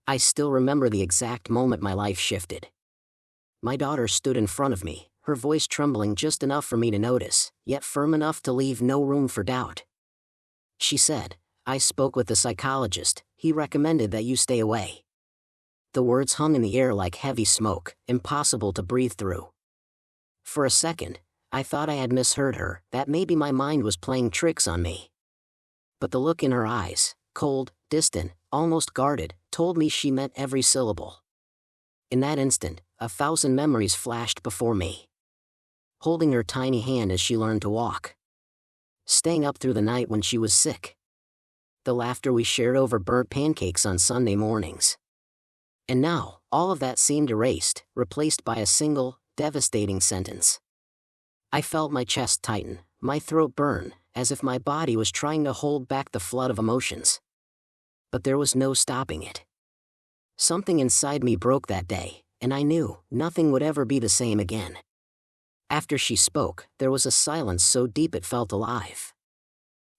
I still remember the exact moment my life shifted. My daughter stood in front of me, her voice trembling just enough for me to notice, yet firm enough to leave no room for doubt. She said, "I spoke with the psychologist, he recommended that you stay away." The words hung in the air like heavy smoke, impossible to breathe through. For a second, I thought I had misheard her, that maybe my mind was playing tricks on me. But the look in her eyes, cold, distant, almost guarded, told me she meant every syllable. In that instant, 1,000 memories flashed before me. Holding her tiny hand as she learned to walk. Staying up through the night when she was sick. The laughter we shared over burnt pancakes on Sunday mornings. And now, all of that seemed erased, replaced by a single, devastating sentence. I felt my chest tighten, my throat burn, as if my body was trying to hold back the flood of emotions. But there was no stopping it. Something inside me broke that day, and I knew nothing would ever be the same again. After she spoke, there was a silence so deep it felt alive.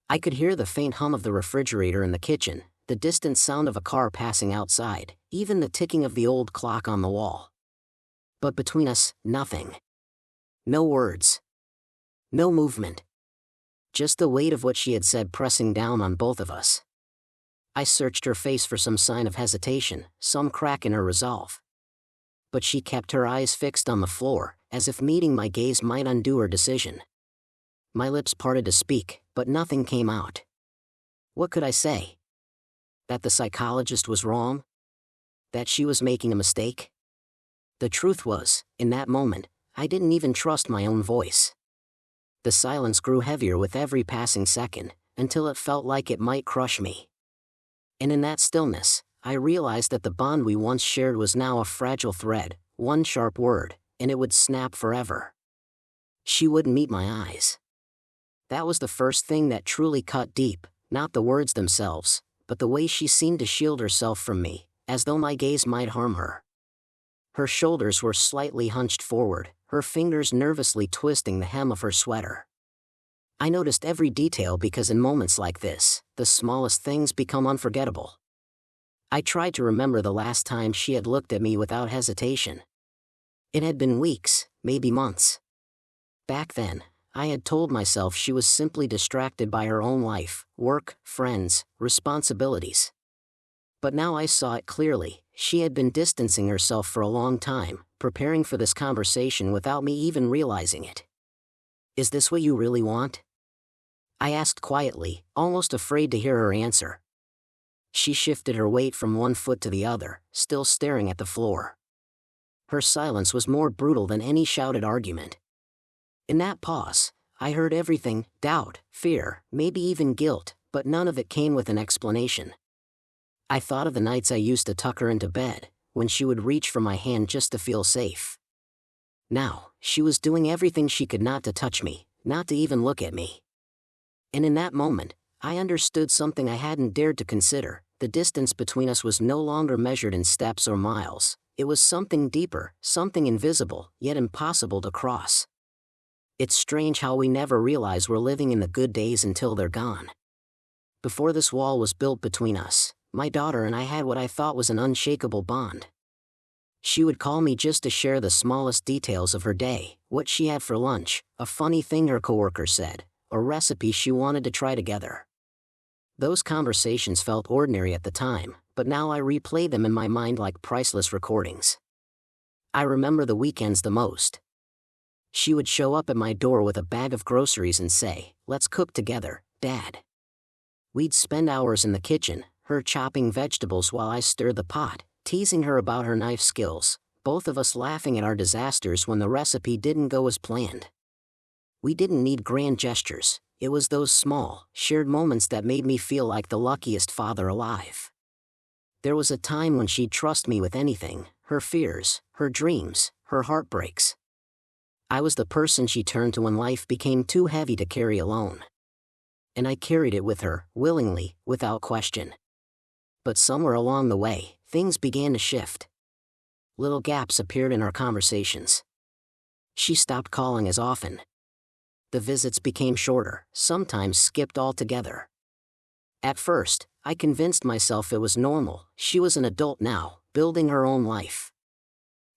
I could hear the faint hum of the refrigerator in the kitchen, the distant sound of a car passing outside, even the ticking of the old clock on the wall. But between us, nothing. No words. No movement. Just the weight of what she had said pressing down on both of us. I searched her face for some sign of hesitation, some crack in her resolve. But she kept her eyes fixed on the floor, as if meeting my gaze might undo her decision. My lips parted to speak, but nothing came out. What could I say? That the psychologist was wrong? That she was making a mistake? The truth was, in that moment, I didn't even trust my own voice. The silence grew heavier with every passing second, until it felt like it might crush me. And in that stillness, I realized that the bond we once shared was now a fragile thread, one sharp word, and it would snap forever. She wouldn't meet my eyes. That was the first thing that truly cut deep, not the words themselves, but the way she seemed to shield herself from me, as though my gaze might harm her. Her shoulders were slightly hunched forward, her fingers nervously twisting the hem of her sweater. I noticed every detail because in moments like this, the smallest things become unforgettable. I tried to remember the last time she had looked at me without hesitation. It had been weeks, maybe months. Back then, I had told myself she was simply distracted by her own life, work, friends, responsibilities. But now I saw it clearly, she had been distancing herself for a long time, preparing for this conversation without me even realizing it. "Is this what you really want?" I asked quietly, almost afraid to hear her answer. She shifted her weight from one foot to the other, still staring at the floor. Her silence was more brutal than any shouted argument. In that pause, I heard everything: doubt, fear, maybe even guilt, but none of it came with an explanation. I thought of the nights I used to tuck her into bed, when she would reach for my hand just to feel safe. Now, she was doing everything she could not to touch me, not to even look at me. And in that moment, I understood something I hadn't dared to consider. The distance between us was no longer measured in steps or miles. It was something deeper, something invisible, yet impossible to cross. It's strange how we never realize we're living in the good days until they're gone. Before this wall was built between us, my daughter and I had what I thought was an unshakable bond. She would call me just to share the smallest details of her day, what she had for lunch, a funny thing her coworker said, a recipe she wanted to try together. Those conversations felt ordinary at the time, but now I replay them in my mind like priceless recordings. I remember the weekends the most. She would show up at my door with a bag of groceries and say, "Let's cook together, Dad." We'd spend hours in the kitchen, her chopping vegetables while I stirred the pot, teasing her about her knife skills, both of us laughing at our disasters when the recipe didn't go as planned. We didn't need grand gestures, it was those small, shared moments that made me feel like the luckiest father alive. There was a time when she'd trust me with anything, her fears, her dreams, her heartbreaks. I was the person she turned to when life became too heavy to carry alone. And I carried it with her, willingly, without question. But somewhere along the way, things began to shift. Little gaps appeared in our conversations. She stopped calling as often. The visits became shorter, sometimes skipped altogether. At first, I convinced myself it was normal. She was an adult now, building her own life.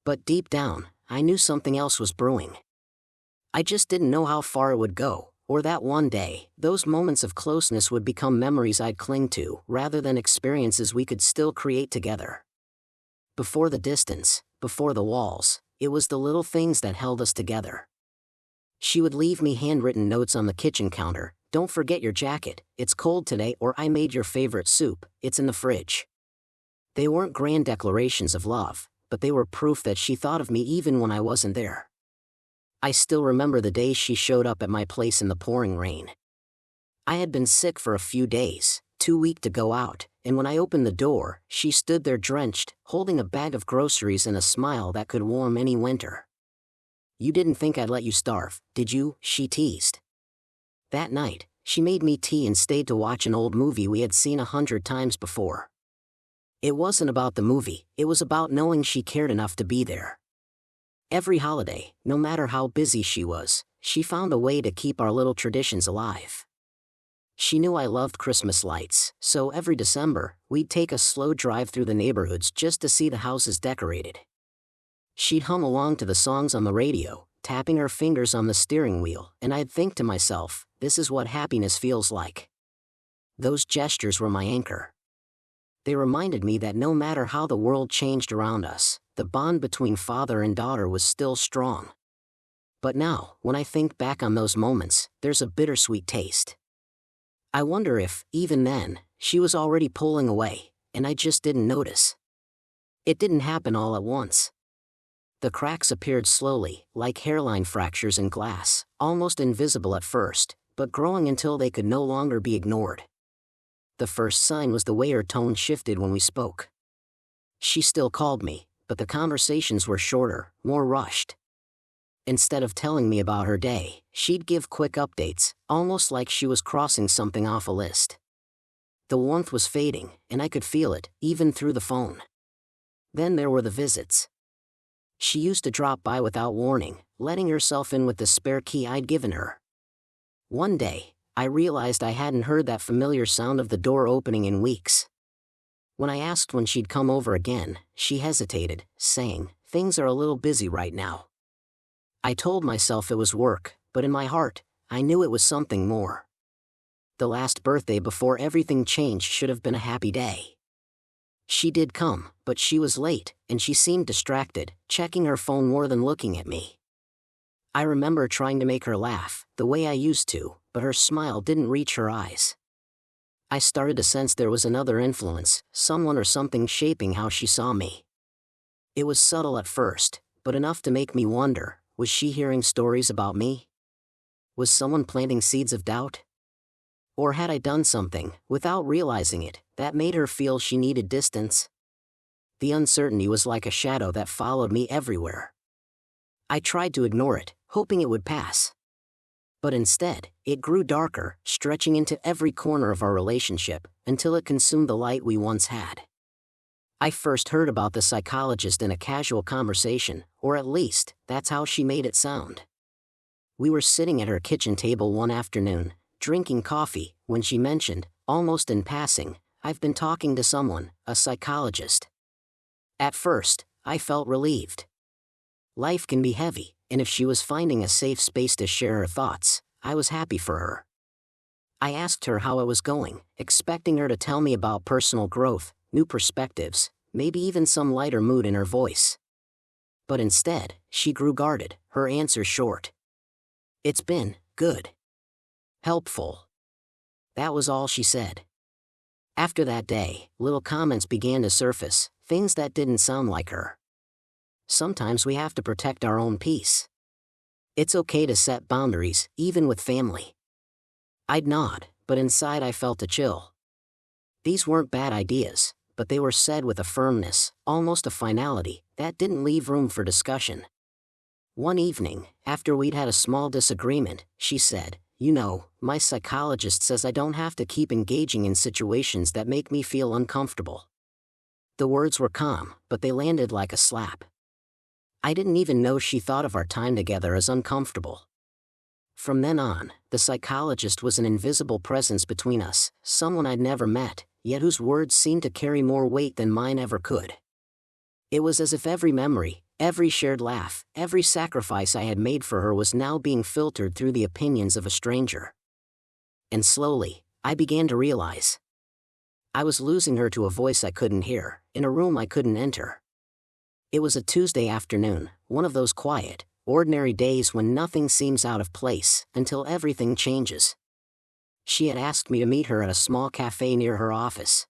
But deep down, I knew something else was brewing. I just didn't know how far it would go, or that one day, those moments of closeness would become memories I'd cling to, rather than experiences we could still create together. Before the distance, before the walls, it was the little things that held us together. She would leave me handwritten notes on the kitchen counter: "Don't forget your jacket, it's cold today," or "I made your favorite soup, it's in the fridge." They weren't grand declarations of love, but they were proof that she thought of me even when I wasn't there. I still remember the day she showed up at my place in the pouring rain. I had been sick for a few days, too weak to go out, and when I opened the door, she stood there drenched, holding a bag of groceries and a smile that could warm any winter. "You didn't think I'd let you starve, did you?" she teased. That night, she made me tea and stayed to watch an old movie we had seen 100 times before. It wasn't about the movie, it was about knowing she cared enough to be there. Every holiday, no matter how busy she was, she found a way to keep our little traditions alive. She knew I loved Christmas lights, so every December, we'd take a slow drive through the neighborhoods just to see the houses decorated. She'd hum along to the songs on the radio, tapping her fingers on the steering wheel, and I'd think to myself, this is what happiness feels like. Those gestures were my anchor. They reminded me that no matter how the world changed around us, the bond between father and daughter was still strong. But now, when I think back on those moments, there's a bittersweet taste. I wonder if, even then, she was already pulling away, and I just didn't notice. It didn't happen all at once. The cracks appeared slowly, like hairline fractures in glass, almost invisible at first, but growing until they could no longer be ignored. The first sign was the way her tone shifted when we spoke. She still called me, but the conversations were shorter, more rushed. Instead of telling me about her day, she'd give quick updates, almost like she was crossing something off a list. The warmth was fading, and I could feel it, even through the phone. Then there were the visits. She used to drop by without warning, letting herself in with the spare key I'd given her. One day, I realized I hadn't heard that familiar sound of the door opening in weeks. When I asked when she'd come over again, she hesitated, saying, "Things are a little busy right now." I told myself it was work, but in my heart, I knew it was something more. The last birthday before everything changed should have been a happy day. She did come, but she was late, and she seemed distracted, checking her phone more than looking at me. I remember trying to make her laugh, the way I used to, but her smile didn't reach her eyes. I started to sense there was another influence, someone or something shaping how she saw me. It was subtle at first, but enough to make me wonder, was she hearing stories about me? Was someone planting seeds of doubt? Or had I done something, without realizing it, that made her feel she needed distance? The uncertainty was like a shadow that followed me everywhere. I tried to ignore it, hoping it would pass. But instead, it grew darker, stretching into every corner of our relationship, until it consumed the light we once had. I first heard about the psychologist in a casual conversation, or at least, that's how she made it sound. We were sitting at her kitchen table one afternoon, drinking coffee, when she mentioned, almost in passing, "I've been talking to someone, a psychologist." At first, I felt relieved. Life can be heavy, and if she was finding a safe space to share her thoughts, I was happy for her. I asked her how it was going, expecting her to tell me about personal growth, new perspectives, maybe even some lighter mood in her voice. But instead, she grew guarded, her answer short. "It's been good. Helpful." That was all she said. After that day, little comments began to surface, things that didn't sound like her. Sometimes we have to protect our own peace. It's okay to set boundaries, even with family. I'd nod, but inside I felt a chill. These weren't bad ideas, but they were said with a firmness, almost a finality, that didn't leave room for discussion. One evening, after we'd had a small disagreement, she said, "You know, my psychologist says I don't have to keep engaging in situations that make me feel uncomfortable." The words were calm, but they landed like a slap. I didn't even know she thought of our time together as uncomfortable. From then on, the psychologist was an invisible presence between us, someone I'd never met, yet whose words seemed to carry more weight than mine ever could. It was as if every memory, every shared laugh, every sacrifice I had made for her was now being filtered through the opinions of a stranger. And slowly, I began to realize I was losing her to a voice I couldn't hear, in a room I couldn't enter. It was a Tuesday afternoon, one of those quiet, ordinary days when nothing seems out of place, until everything changes. She had asked me to meet her at a small cafe near her office.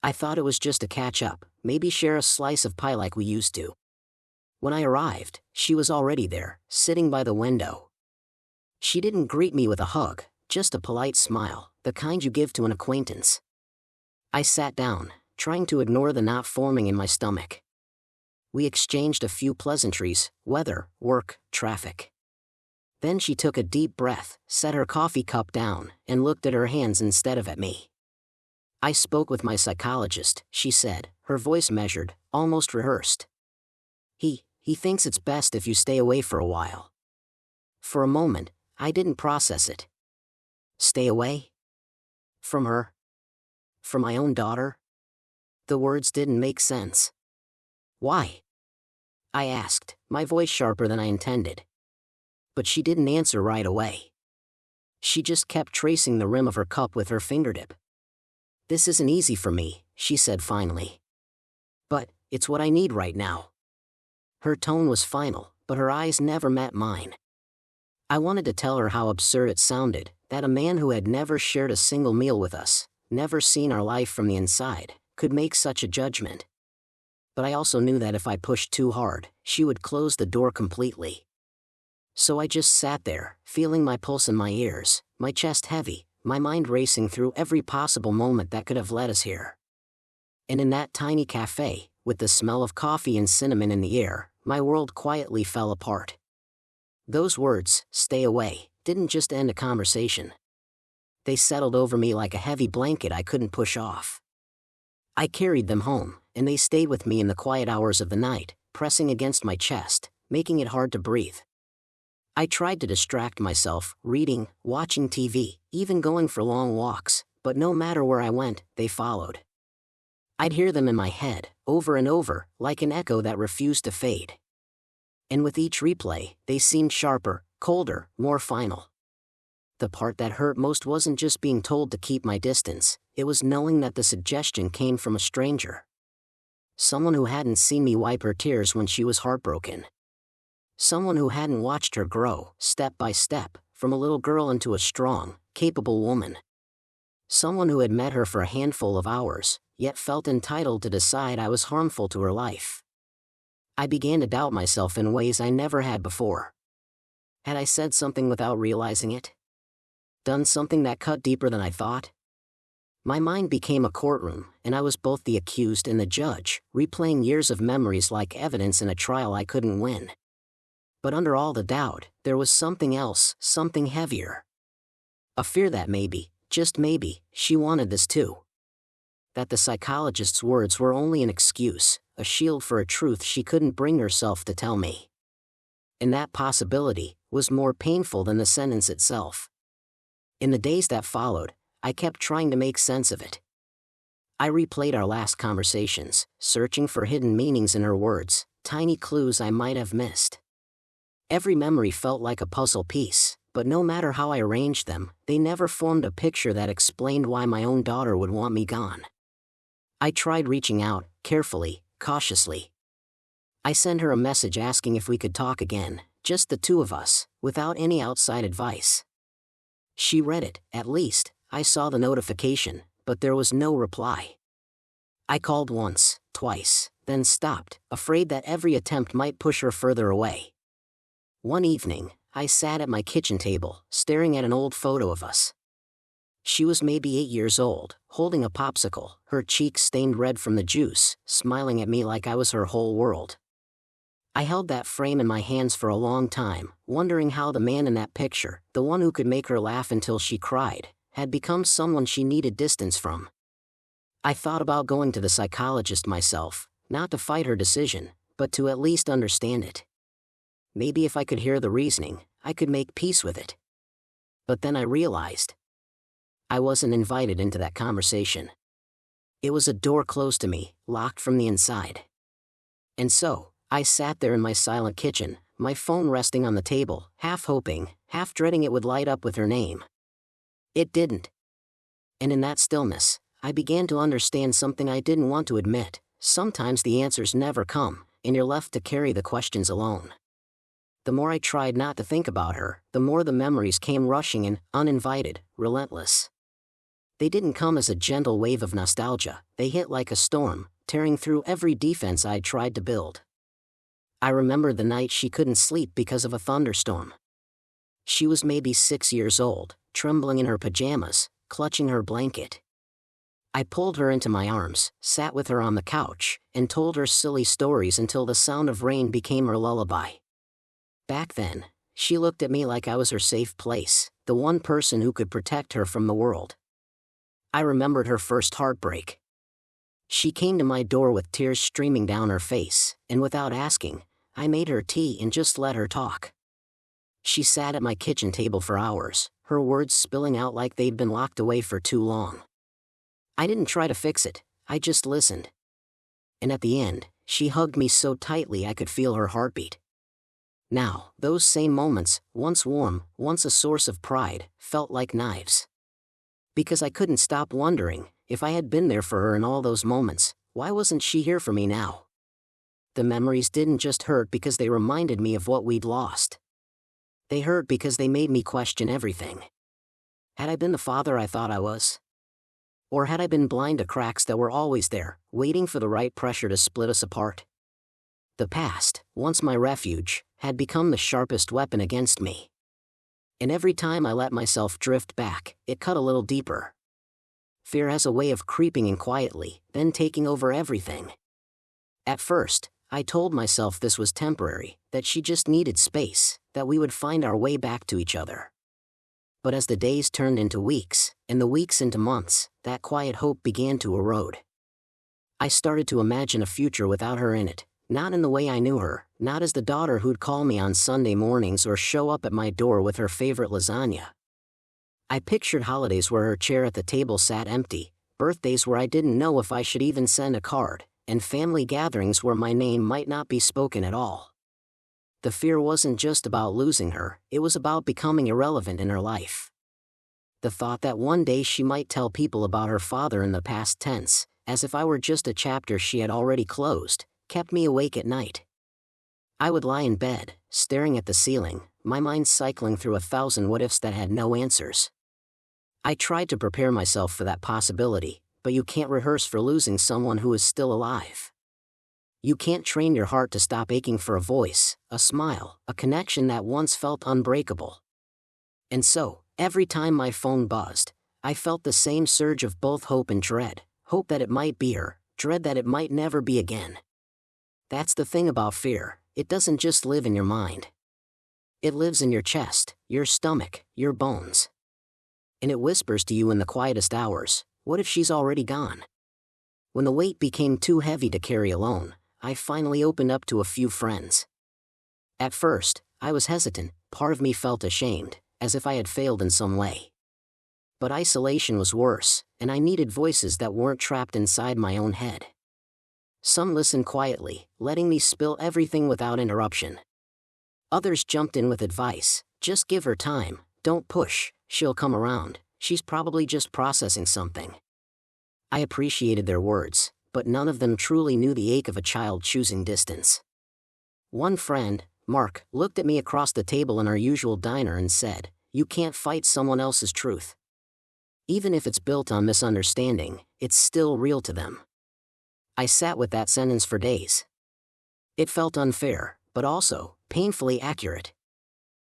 I thought it was just a catch-up, maybe share a slice of pie like we used to. When I arrived, she was already there, sitting by the window. She didn't greet me with a hug, just a polite smile, the kind you give to an acquaintance. I sat down, trying to ignore the knot forming in my stomach. We exchanged a few pleasantries, weather, work, traffic. Then she took a deep breath, set her coffee cup down, and looked at her hands instead of at me. "I spoke with my psychologist," she said, her voice measured, almost rehearsed. He thinks it's best if you stay away for a while." For a moment, I didn't process it. Stay away? From her? From my own daughter? The words didn't make sense. "Why?" I asked, my voice sharper than I intended. But she didn't answer right away. She just kept tracing the rim of her cup with her fingertip. "This isn't easy for me," she said finally. "But it's what I need right now." Her tone was final, but her eyes never met mine. I wanted to tell her how absurd it sounded, that a man who had never shared a single meal with us, never seen our life from the inside, could make such a judgment. But I also knew that if I pushed too hard, she would close the door completely. So I just sat there, feeling my pulse in my ears, my chest heavy, my mind racing through every possible moment that could have led us here. And in that tiny cafe, with the smell of coffee and cinnamon in the air, my world quietly fell apart. Those words, "stay away," didn't just end a conversation. They settled over me like a heavy blanket I couldn't push off. I carried them home, and they stayed with me in the quiet hours of the night, pressing against my chest, making it hard to breathe. I tried to distract myself, reading, watching TV, even going for long walks, but no matter where I went, they followed. I'd hear them in my head, over and over, like an echo that refused to fade. And with each replay, they seemed sharper, colder, more final. The part that hurt most wasn't just being told to keep my distance, it was knowing that the suggestion came from a stranger. Someone who hadn't seen me wipe her tears when she was heartbroken. Someone who hadn't watched her grow, step by step, from a little girl into a strong, capable woman. Someone who had met her for a handful of hours, yet felt entitled to decide I was harmful to her life. I began to doubt myself in ways I never had before. Had I said something without realizing it? Done something that cut deeper than I thought? My mind became a courtroom, and I was both the accused and the judge, replaying years of memories like evidence in a trial I couldn't win. But under all the doubt, there was something else, something heavier. A fear that maybe, just maybe, she wanted this too. That the psychologist's words were only an excuse, a shield for a truth she couldn't bring herself to tell me. And that possibility was more painful than the sentence itself. In the days that followed, I kept trying to make sense of it. I replayed our last conversations, searching for hidden meanings in her words, tiny clues I might have missed. Every memory felt like a puzzle piece, but no matter how I arranged them, they never formed a picture that explained why my own daughter would want me gone. I tried reaching out, carefully, cautiously. I sent her a message asking if we could talk again, just the two of us, without any outside advice. She read it, at least. I saw the notification, but there was no reply. I called once, twice, then stopped, afraid that every attempt might push her further away. One evening, I sat at my kitchen table, staring at an old photo of us. She was maybe 8 years old, holding a popsicle, her cheeks stained red from the juice, smiling at me like I was her whole world. I held that frame in my hands for a long time, wondering how the man in that picture, the one who could make her laugh until she cried, had become someone she needed distance from. I thought about going to the psychologist myself, not to fight her decision, but to at least understand it. Maybe if I could hear the reasoning, I could make peace with it. But then I realized I wasn't invited into that conversation. It was a door closed to me, locked from the inside. And so, I sat there in my silent kitchen, my phone resting on the table, half hoping, half dreading it would light up with her name. It didn't. And in that stillness, I began to understand something I didn't want to admit. Sometimes the answers never come, and you're left to carry the questions alone. The more I tried not to think about her, the more the memories came rushing in, uninvited, relentless. They didn't come as a gentle wave of nostalgia, they hit like a storm, tearing through every defense I'd tried to build. I remember the night she couldn't sleep because of a thunderstorm. She was maybe 6 years old, trembling in her pajamas, clutching her blanket. I pulled her into my arms, sat with her on the couch, and told her silly stories until the sound of rain became her lullaby. Back then, she looked at me like I was her safe place, the one person who could protect her from the world. I remembered her first heartbreak. She came to my door with tears streaming down her face, and without asking, I made her tea and just let her talk. She sat at my kitchen table for hours, her words spilling out like they'd been locked away for too long. I didn't try to fix it, I just listened. And at the end, she hugged me so tightly I could feel her heartbeat. Now, those same moments, once warm, once a source of pride, felt like knives. Because I couldn't stop wondering, if I had been there for her in all those moments, why wasn't she here for me now? The memories didn't just hurt because they reminded me of what we'd lost. They hurt because they made me question everything. Had I been the father I thought I was? Or had I been blind to cracks that were always there, waiting for the right pressure to split us apart? The past, once my refuge, had become the sharpest weapon against me. And every time I let myself drift back, it cut a little deeper. Fear has a way of creeping in quietly, then taking over everything. At first, I told myself this was temporary, that she just needed space, that we would find our way back to each other. But as the days turned into weeks, and the weeks into months, that quiet hope began to erode. I started to imagine a future without her in it, not in the way I knew her, not as the daughter who'd call me on Sunday mornings or show up at my door with her favorite lasagna. I pictured holidays where her chair at the table sat empty, birthdays where I didn't know if I should even send a card, and family gatherings where my name might not be spoken at all. The fear wasn't just about losing her, it was about becoming irrelevant in her life. The thought that one day she might tell people about her father in the past tense, as if I were just a chapter she had already closed, kept me awake at night. I would lie in bed, staring at the ceiling, my mind cycling through 1,000 what-ifs that had no answers. I tried to prepare myself for that possibility, but you can't rehearse for losing someone who is still alive. You can't train your heart to stop aching for a voice, a smile, a connection that once felt unbreakable. And so, every time my phone buzzed, I felt the same surge of both hope and dread, hope that it might be her, dread that it might never be again. That's the thing about fear, it doesn't just live in your mind. It lives in your chest, your stomach, your bones. And it whispers to you in the quietest hours, what if she's already gone? When the weight became too heavy to carry alone, I finally opened up to a few friends. At first, I was hesitant, part of me felt ashamed, as if I had failed in some way. But isolation was worse, and I needed voices that weren't trapped inside my own head. Some listened quietly, letting me spill everything without interruption. Others jumped in with advice, just give her time, don't push, she'll come around, she's probably just processing something. I appreciated their words, but none of them truly knew the ache of a child choosing distance. One friend, Mark, looked at me across the table in our usual diner and said, "You can't fight someone else's truth. Even if it's built on misunderstanding, it's still real to them." I sat with that sentence for days. It felt unfair, but also painfully accurate.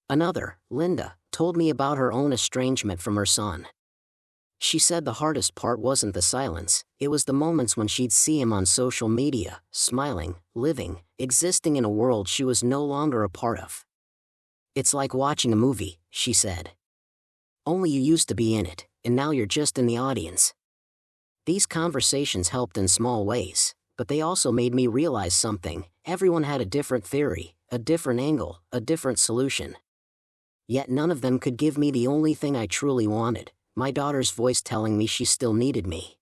Another, Linda, told me about her own estrangement from her son. She said the hardest part wasn't the silence, it was the moments when she'd see him on social media, smiling, living, existing in a world she was no longer a part of. "It's like watching a movie," she said. "Only you used to be in it, and now you're just in the audience." These conversations helped in small ways, but they also made me realize something: everyone had a different theory, a different angle, a different solution. Yet none of them could give me the only thing I truly wanted, my daughter's voice telling me she still needed me.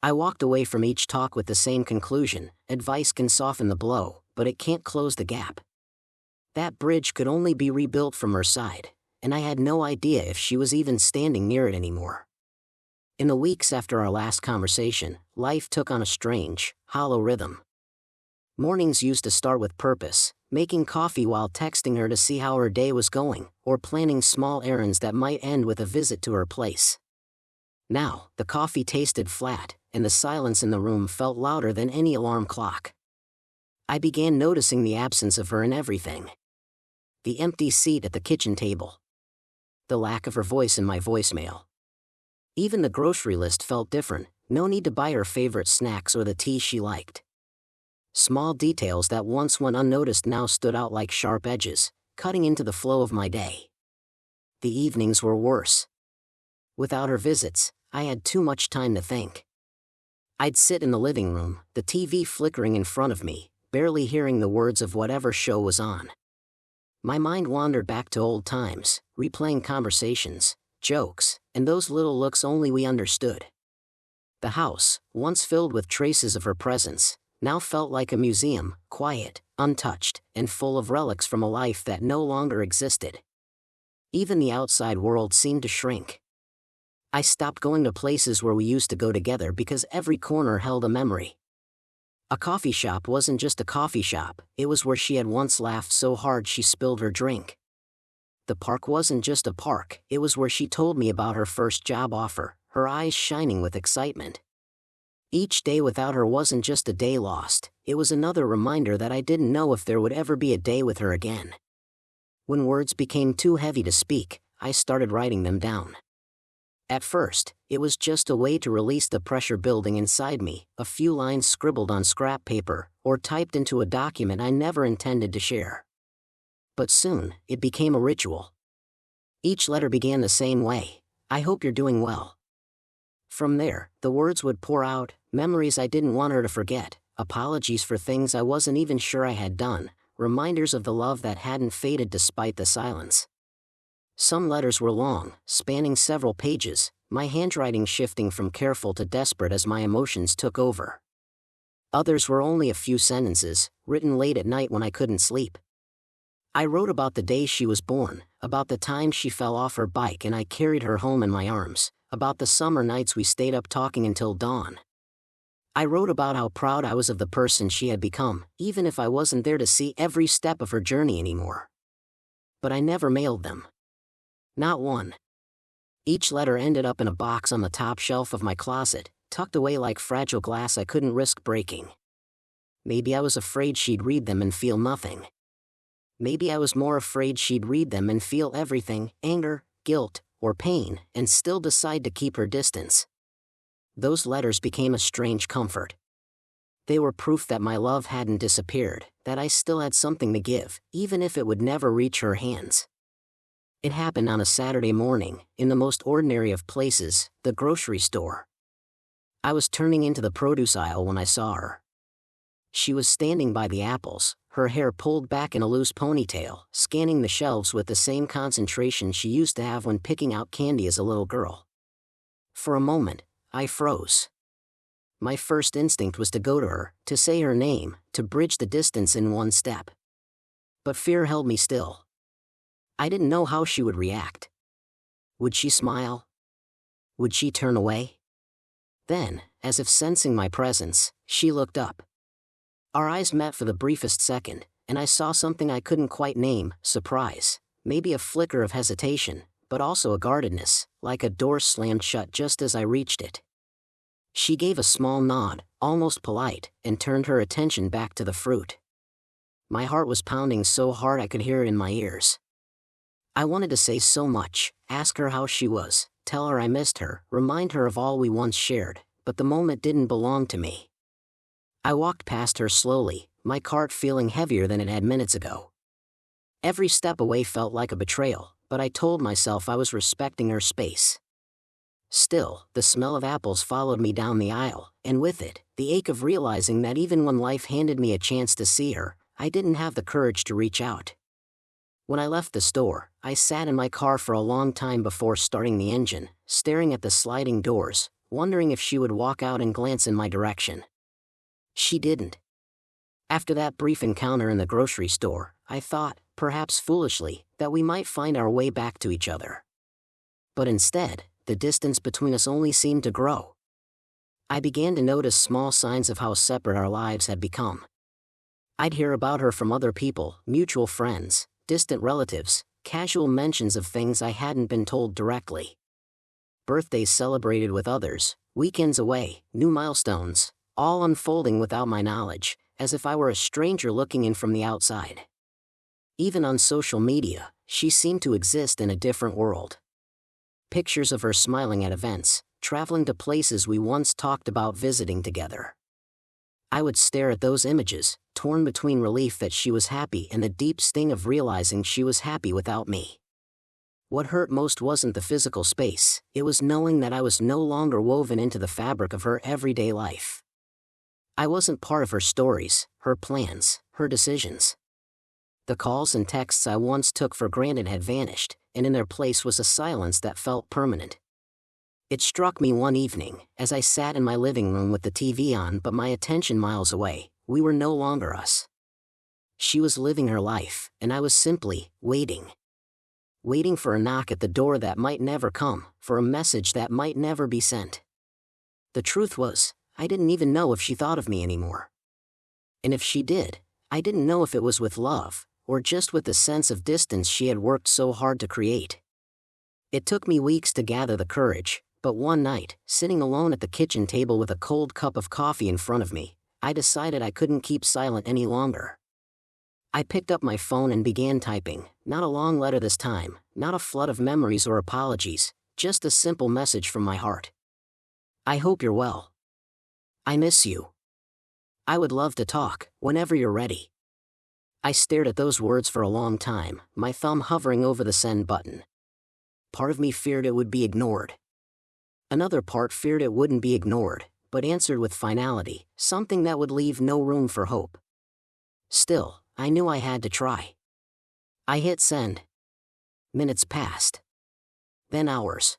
I walked away from each talk with the same conclusion: advice can soften the blow, but it can't close the gap. That bridge could only be rebuilt from her side, and I had no idea if she was even standing near it anymore. In the weeks after our last conversation, life took on a strange, hollow rhythm. Mornings used to start with purpose, making coffee while texting her to see how her day was going, or planning small errands that might end with a visit to her place. Now, the coffee tasted flat, and the silence in the room felt louder than any alarm clock. I began noticing the absence of her in everything. The empty seat at the kitchen table. The lack of her voice in my voicemail. Even the grocery list felt different, no need to buy her favorite snacks or the tea she liked. Small details that once went unnoticed now stood out like sharp edges, cutting into the flow of my day. The evenings were worse. Without her visits, I had too much time to think. I'd sit in the living room, the TV flickering in front of me, barely hearing the words of whatever show was on. My mind wandered back to old times, replaying conversations, jokes, and those little looks only we understood. The house, once filled with traces of her presence, now felt like a museum, quiet, untouched, and full of relics from a life that no longer existed. Even the outside world seemed to shrink. I stopped going to places where we used to go together because every corner held a memory. A coffee shop wasn't just a coffee shop, it was where she had once laughed so hard she spilled her drink. The park wasn't just a park, it was where she told me about her first job offer, her eyes shining with excitement. Each day without her wasn't just a day lost, it was another reminder that I didn't know if there would ever be a day with her again. When words became too heavy to speak, I started writing them down. At first, it was just a way to release the pressure building inside me, a few lines scribbled on scrap paper, or typed into a document I never intended to share. But soon, it became a ritual. Each letter began the same way: "I hope you're doing well." From there, the words would pour out, memories I didn't want her to forget, apologies for things I wasn't even sure I had done, reminders of the love that hadn't faded despite the silence. Some letters were long, spanning several pages, my handwriting shifting from careful to desperate as my emotions took over. Others were only a few sentences, written late at night when I couldn't sleep. I wrote about the day she was born, about the time she fell off her bike and I carried her home in my arms, about the summer nights we stayed up talking until dawn. I wrote about how proud I was of the person she had become, even if I wasn't there to see every step of her journey anymore. But I never mailed them. Not one. Each letter ended up in a box on the top shelf of my closet, tucked away like fragile glass I couldn't risk breaking. Maybe I was afraid she'd read them and feel nothing. Maybe I was more afraid she'd read them and feel everything, anger, guilt, or pain, and still decide to keep her distance. Those letters became a strange comfort. They were proof that my love hadn't disappeared, that I still had something to give, even if it would never reach her hands. It happened on a Saturday morning, in the most ordinary of places, the grocery store. I was turning into the produce aisle when I saw her. She was standing by the apples, her hair pulled back in a loose ponytail, scanning the shelves with the same concentration she used to have when picking out candy as a little girl. For a moment, I froze. My first instinct was to go to her, to say her name, to bridge the distance in one step. But fear held me still. I didn't know how she would react. Would she smile? Would she turn away? Then, as if sensing my presence, she looked up. Our eyes met for the briefest second, and I saw something I couldn't quite name: surprise, maybe a flicker of hesitation, but also a guardedness, like a door slammed shut just as I reached it. She gave a small nod, almost polite, and turned her attention back to the fruit. My heart was pounding so hard I could hear it in my ears. I wanted to say so much, ask her how she was, tell her I missed her, remind her of all we once shared, but the moment didn't belong to me. I walked past her slowly, my cart feeling heavier than it had minutes ago. Every step away felt like a betrayal, but I told myself I was respecting her space. Still, the smell of apples followed me down the aisle, and with it, the ache of realizing that even when life handed me a chance to see her, I didn't have the courage to reach out. When I left the store, I sat in my car for a long time before starting the engine, staring at the sliding doors, wondering if she would walk out and glance in my direction. She didn't. After that brief encounter in the grocery store, I thought, perhaps foolishly, that we might find our way back to each other. But instead, the distance between us only seemed to grow. I began to notice small signs of how separate our lives had become. I'd hear about her from other people, mutual friends, distant relatives, casual mentions of things I hadn't been told directly. Birthdays celebrated with others, weekends away, new milestones, all unfolding without my knowledge, as if I were a stranger looking in from the outside. Even on social media, she seemed to exist in a different world. Pictures of her smiling at events, traveling to places we once talked about visiting together. I would stare at those images, torn between relief that she was happy and the deep sting of realizing she was happy without me. What hurt most wasn't the physical space, it was knowing that I was no longer woven into the fabric of her everyday life. I wasn't part of her stories, her plans, her decisions. The calls and texts I once took for granted had vanished, and in their place was a silence that felt permanent. It struck me one evening, as I sat in my living room with the TV on but my attention miles away, we were no longer us. She was living her life, and I was simply waiting. Waiting for a knock at the door that might never come, for a message that might never be sent. The truth was, I didn't even know if she thought of me anymore. And if she did, I didn't know if it was with love, or just with the sense of distance she had worked so hard to create. It took me weeks to gather the courage, but one night, sitting alone at the kitchen table with a cold cup of coffee in front of me, I decided I couldn't keep silent any longer. I picked up my phone and began typing, not a long letter this time, not a flood of memories or apologies, just a simple message from my heart. I hope you're well. I miss you. I would love to talk, whenever you're ready. I stared at those words for a long time, my thumb hovering over the send button. Part of me feared it would be ignored. Another part feared it wouldn't be ignored, but answered with finality, something that would leave no room for hope. Still, I knew I had to try. I hit send. Minutes passed. Then hours.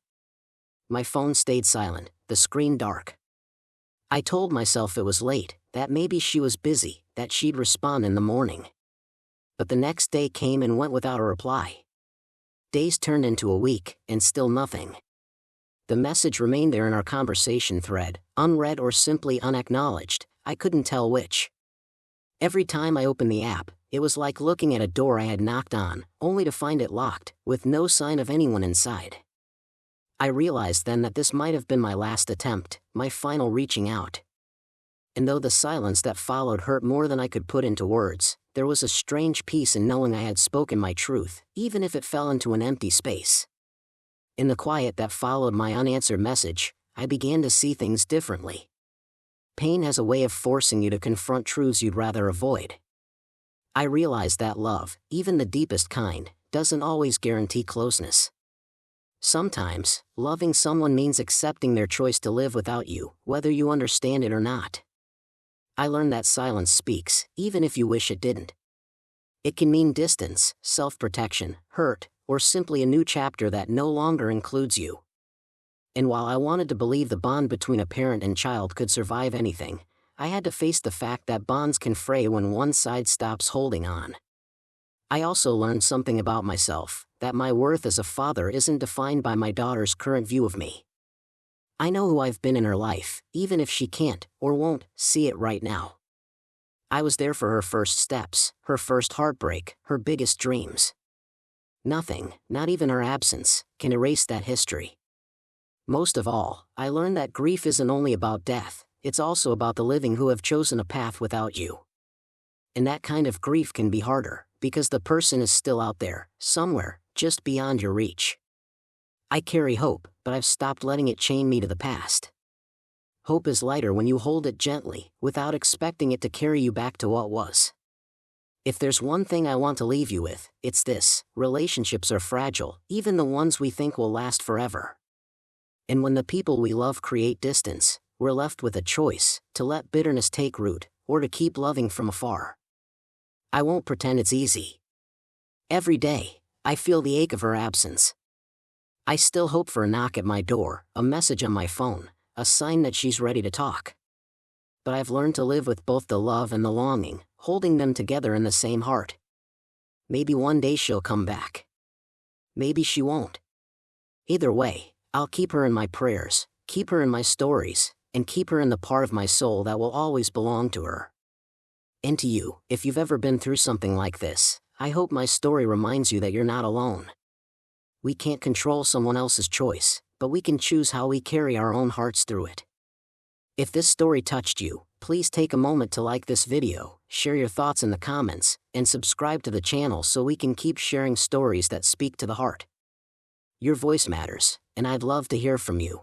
My phone stayed silent, the screen dark. I told myself it was late, that maybe she was busy, that she'd respond in the morning. But the next day came and went without a reply. Days turned into a week, and still nothing. The message remained there in our conversation thread, unread or simply unacknowledged, I couldn't tell which. Every time I opened the app, it was like looking at a door I had knocked on, only to find it locked, with no sign of anyone inside. I realized then that this might have been my last attempt, my final reaching out. And though the silence that followed hurt more than I could put into words, there was a strange peace in knowing I had spoken my truth, even if it fell into an empty space. In the quiet that followed my unanswered message, I began to see things differently. Pain has a way of forcing you to confront truths you'd rather avoid. I realized that love, even the deepest kind, doesn't always guarantee closeness. Sometimes, loving someone means accepting their choice to live without you, whether you understand it or not. I learned that silence speaks, even if you wish it didn't. It can mean distance, self-protection, hurt, or simply a new chapter that no longer includes you. And while I wanted to believe the bond between a parent and child could survive anything, I had to face the fact that bonds can fray when one side stops holding on. I also learned something about myself, that my worth as a father isn't defined by my daughter's current view of me. I know who I've been in her life, even if she can't, or won't, see it right now. I was there for her first steps, her first heartbreak, her biggest dreams. Nothing, not even her absence, can erase that history. Most of all, I learned that grief isn't only about death, it's also about the living who have chosen a path without you. And that kind of grief can be harder, because the person is still out there, somewhere, just beyond your reach. I carry hope, but I've stopped letting it chain me to the past. Hope is lighter when you hold it gently, without expecting it to carry you back to what was. If there's one thing I want to leave you with, it's this: relationships are fragile, even the ones we think will last forever. And when the people we love create distance, we're left with a choice, to let bitterness take root, or to keep loving from afar. I won't pretend it's easy. Every day, I feel the ache of her absence. I still hope for a knock at my door, a message on my phone, a sign that she's ready to talk. But I've learned to live with both the love and the longing, holding them together in the same heart. Maybe one day she'll come back. Maybe she won't. Either way, I'll keep her in my prayers, keep her in my stories, and keep her in the part of my soul that will always belong to her. And to you, if you've ever been through something like this, I hope my story reminds you that you're not alone. We can't control someone else's choice, but we can choose how we carry our own hearts through it. If this story touched you, please take a moment to like this video, share your thoughts in the comments, and subscribe to the channel so we can keep sharing stories that speak to the heart. Your voice matters, and I'd love to hear from you.